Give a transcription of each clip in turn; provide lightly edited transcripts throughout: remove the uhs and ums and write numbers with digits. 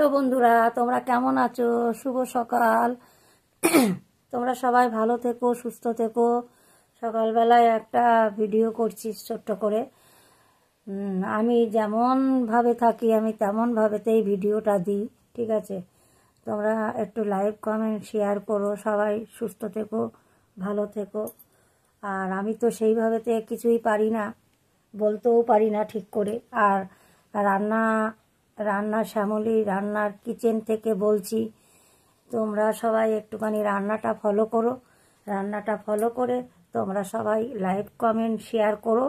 Hello বন্ধুরা, তোমরা কেমন আছো? শুভ সকাল। তোমরা সবাই ভালো থেকো, সুস্থ থেকো। সকালবেলায় একটা ভিডিও করছি ছোট্ট করে। আমি যেমনভাবে থাকি আমি তেমনভাবেতেই ভিডিওটা দিই, ঠিক আছে? তোমরা একটু লাইক কমেন্ট শেয়ার করো। সবাই সুস্থ থেকো, ভালো থেকো। আর আমি তো সেইভাবেতে কিছুই পারি না, বলতেও পারি না ঠিক করে। আর রান্না শ্যামলী রান্নার কিচেন থেকে বলছি, তোমরা সবাই একটুখানি রান্নাটা ফলো করো। রান্নাটা ফলো করে তোমরা সবাই লাইক কমেন্ট শেয়ার করো।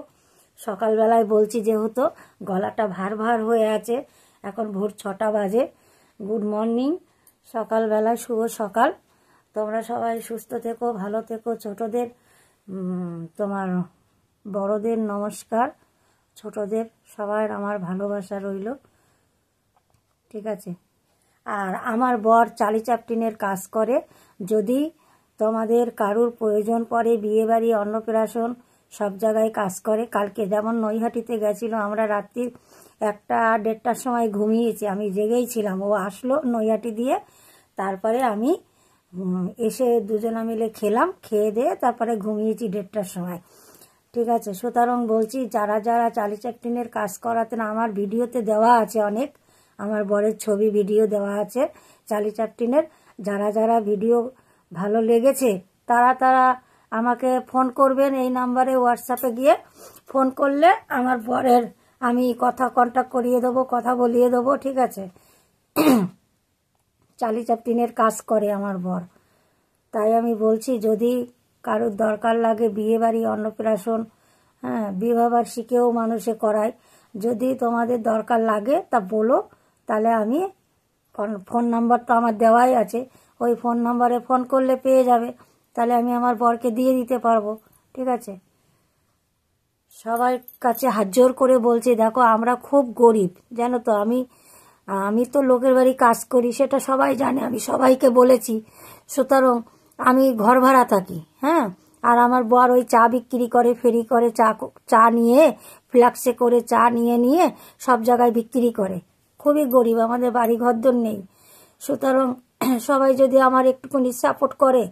সকালবেলায় বলছি যেহেতু গলাটা ভার ভার হয়ে আছে, এখন ভোর 6টা বাজে। গুড মর্নিং, সকালবেলায় শুভ সকাল। তোমরা সবাই সুস্থ থেকো, ভালো থেকো। ছোটদের তোমার বড়দের নমস্কার, ছোটদের সবার আমার ভালোবাসা রইল, ঠিক আছে? আর আমার বর চালি চাপটিনের কাজ করে। যদি তোমাদের কারুর প্রয়োজন পড়ে, বিয়েবাড়ি, অন্নপ্রাশন, সব জায়গায় কাজ করে। কালকে যেমন নৈহাটিতে গেছিলো, আমরা রাত্রি 1-1:30টার সময় ঘুমিয়েছি, আমি জেগেই ছিলাম। ও আসলো নৈহাটি দিয়ে, তারপরে আমি এসে দুজনা মিলে খেলাম, খেয়ে দিয়ে তারপরে ঘুমিয়েছি 1:30টার সময়, ঠিক আছে? সুতরাং বলছি, যারা যারা চালি চাপটিনের কাজ করাতেন, আমার ভিডিওতে দেওয়া আছে অনেক, আমার বরের ছবি ভিডিও দেওয়া আছে চালি চাপটিনের। যারা যারা ভিডিও ভালো লেগেছে তারা আমাকে ফোন করবেন। এই নাম্বারে হোয়াটসঅ্যাপে গিয়ে ফোন করলে আমার বরের আমি কন্ট্যাক্ট করিয়ে দেবো, কথা বলিয়ে দেবো, ঠিক আছে? চালি চাপটিনের কাজ করে আমার বর। তাই আমি বলছি, যদি কারোর দরকার লাগে, বিয়েবাড়ি, অন্নপ্রাশন, হ্যাঁ, বিবাহবার্ষিকীও মানুষে করায়, যদি তোমাদের দরকার লাগে তা বলো, তাহলে আমি ফোন নাম্বার তো আমার দেওয়াই আছে, ওই ফোন নাম্বারে ফোন করলে পেয়ে যাবে, তাহলে আমি আমার বরকে দিয়ে দিতে পারবো, ঠিক আছে? সবার কাছে হাত জোর করে বলছি, দেখো আমরা খুব গরিব, জানো তো। আমি তো লোকের বাড়ি কাজ করি, সেটা সবাই জানে, আমি সবাইকে বলেছি। সুতরাং আমি ঘর ভাড়া থাকি, হ্যাঁ। আর আমার বর ওই চা বিক্রি করে, ফেরি করে, চা নিয়ে ফ্লাক্সে করে চা নিয়ে সব জায়গায় বিক্রি করে। খুবই গরিব, আমাদের বাড়ি ঘরদোর নেই। সুতরাং সবাই যদি আমার একটুখানি সাপোর্ট করে,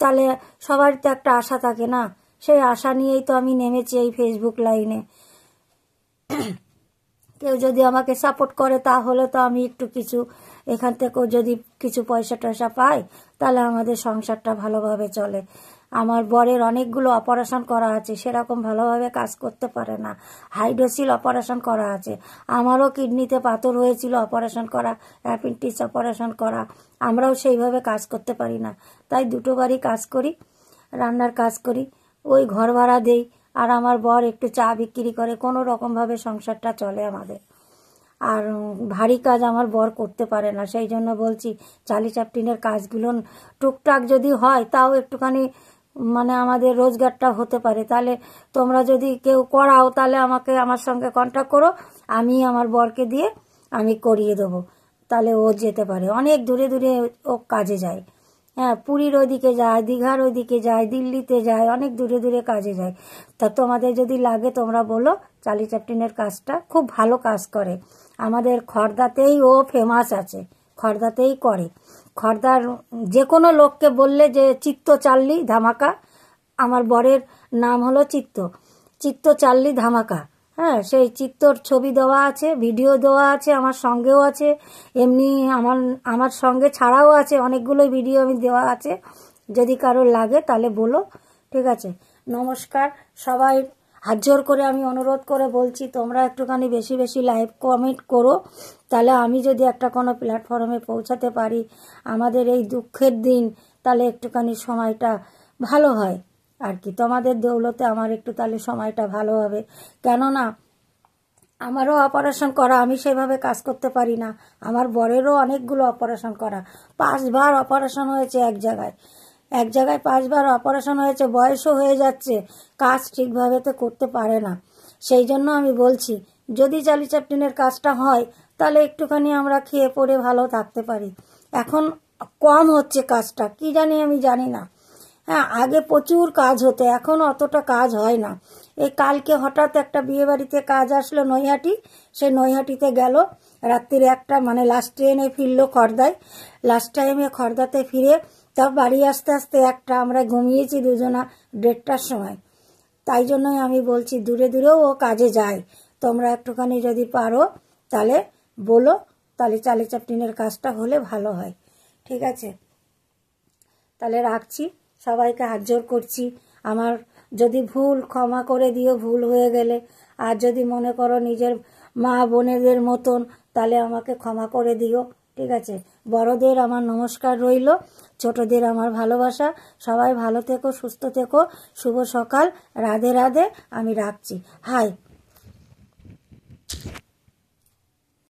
তাহলে সবার তো একটা আশা থাকে না? সেই আশা নিয়েই তো আমি নেমেছি এই ফেসবুক লাইনে। কেউ যদি আমাকে সাপোর্ট করে, তাহলে তো আমি একটু কিছু এখান থেকেও যদি কিছু পয়সা টয়সা পাই, তাহলে আমাদের সংসারটা ভালোভাবে চলে। আমার বরের অনেকগুলো অপারেশন করা আছে, সেরকম ভালোভাবে কাজ করতে পারে না। হাইড্রোসিল অপারেশন করা আছে। আমারও কিডনিতে পাথর হয়েছিল, অপারেশন করা, অ্যাপেন্ডিক্স অপারেশন করা। আমরাও সেইভাবে কাজ করতে পারি না, তাই দুটো বাড়ি কাজ করি, রান্নার কাজ করি, ওই ঘর ভাড়া দেই। আর আমার বর একটু চা বিক্রি করে, কোনো রকমভাবে সংসারটা চলে আমাদের। আর ভারী কাজ আমার বর করতে পারে না, সেই জন্য বলছি চালি চাপটিনের কাজগুলো টুকটাক যদি হয়, তাও একটুখানি মানে আমাদের রোজগারটা হতে পারে। তাহলে তোমরা যদি কেউ করাও, তাহলে আমার সঙ্গে কন্ট্যাক্ট করো, আমি আমার বরকে দিয়ে আমি করিয়ে দেবো। তাহলে ও যেতে পারে, অনেক দূরে দূরে ও কাজে যায়। হ্যাঁ, পুরীর ওইদিকে যায়, দীঘার ওইদিকে যায়, দিল্লিতে যায়, অনেক দূরে দূরে কাজে যায়। তা তোমাদের যদি লাগে তোমরা বলো। চালি চাপটিনের কাজটা খুব ভালো কাজ করে। আমাদের খড়দাতেই ও ফেমাস আছে, খড়দাতেই করে। খড়দার যে কোনো লোককে বললে যে চিত্ত চাল্লি ধামাকা, আমার বরের নাম হলো চিত্ত চাল্লি ধামাকা। হ্যাঁ, সেই চিত্তর ছবি দেওয়া আছে, ভিডিও দেওয়া আছে, আমার সঙ্গেও আছে, এমনি আমার সঙ্গে ছাড়াও আছে, অনেকগুলো ভিডিও আমি দেওয়া আছে। যদি কারোর লাগে তাহলে বলো, ঠিক আছে? নমস্কার। সবাই হাত জোর করে আমি অনুরোধ করে বলছি, তোমরা একটুখানি বেশি বেশি লাইক কমেন্ট করো, তাহলে আমি যদি একটা কোনো প্ল্যাটফর্মে পৌঁছাতে পারি আমাদের এই দুঃখের দিন, তাহলে একটুখানি সময়টা ভালো হয় আর কি। তোমাদের দৌলতে আমার একটু তাহলে সময়টা ভালো হবে। কেননা আমারও অপারেশন করা, আমি সেভাবে কাজ করতে পারি না। আমার বরেরও অনেকগুলো অপারেশন করা, 5বার অপারেশন হয়েছে এক জায়গায় 5বার অপারেশন হয়েছে। বয়সও হয়ে যাচ্ছে, কাজ ঠিকভাবে তো করতে পারে না। সেই জন্য আমি বলছি, যদি চালি চাপটিনের কাজটা হয়, তাহলে একটুখানি আমরা খেয়ে পরে ভালো থাকতে পারি। এখন কম হচ্ছে কাজটা, কি জানি, আমি জানি না। হ্যাঁ, আগে প্রচুর কাজ হতো, এখন অতটা কাজ হয় না। এই কালকে হঠাৎ একটা বিয়ে বাড়িতে কাজ আসলো নৈহাটি, সেই নৈহাটিতে গেল রাত্রিরে একটা মানে লাস্ট ট্রেনে ফিরলো খড়দায়, লাস্ট টাইমে খড়দাতে ফিরে তাও বাড়ি আসতে আসতে একটা, আমরা ঘুমিয়েছি দুজনা 1:30টার সময়। তাই জন্যই আমি বলছি দূরে দূরেও ও কাজে যায়, তোমরা একটুখানি যদি পারো তাহলে বলো, তাহলে চালে চাপটিনের কাজটা হলে ভালো হয়। ঠিক আছে, তাহলে রাখছি, সবাইকে হাত জোর করছি। আমার যদি ভুল ক্ষমা করে দিও, ভুল হয়ে গেলে। আর যদি মনে করো নিজের মা বোনেদের মতন, তাহলে আমাকে ক্ষমা করে দিও। ঠিক আছে, বড়দের আমার নমস্কার রইল, ছোটদের আমার ভালোবাসা। সবাই ভালো থেকো, সুস্থ থেকো। শুভ সকাল, রাধে রাধে। আমি রাখছি। হাই।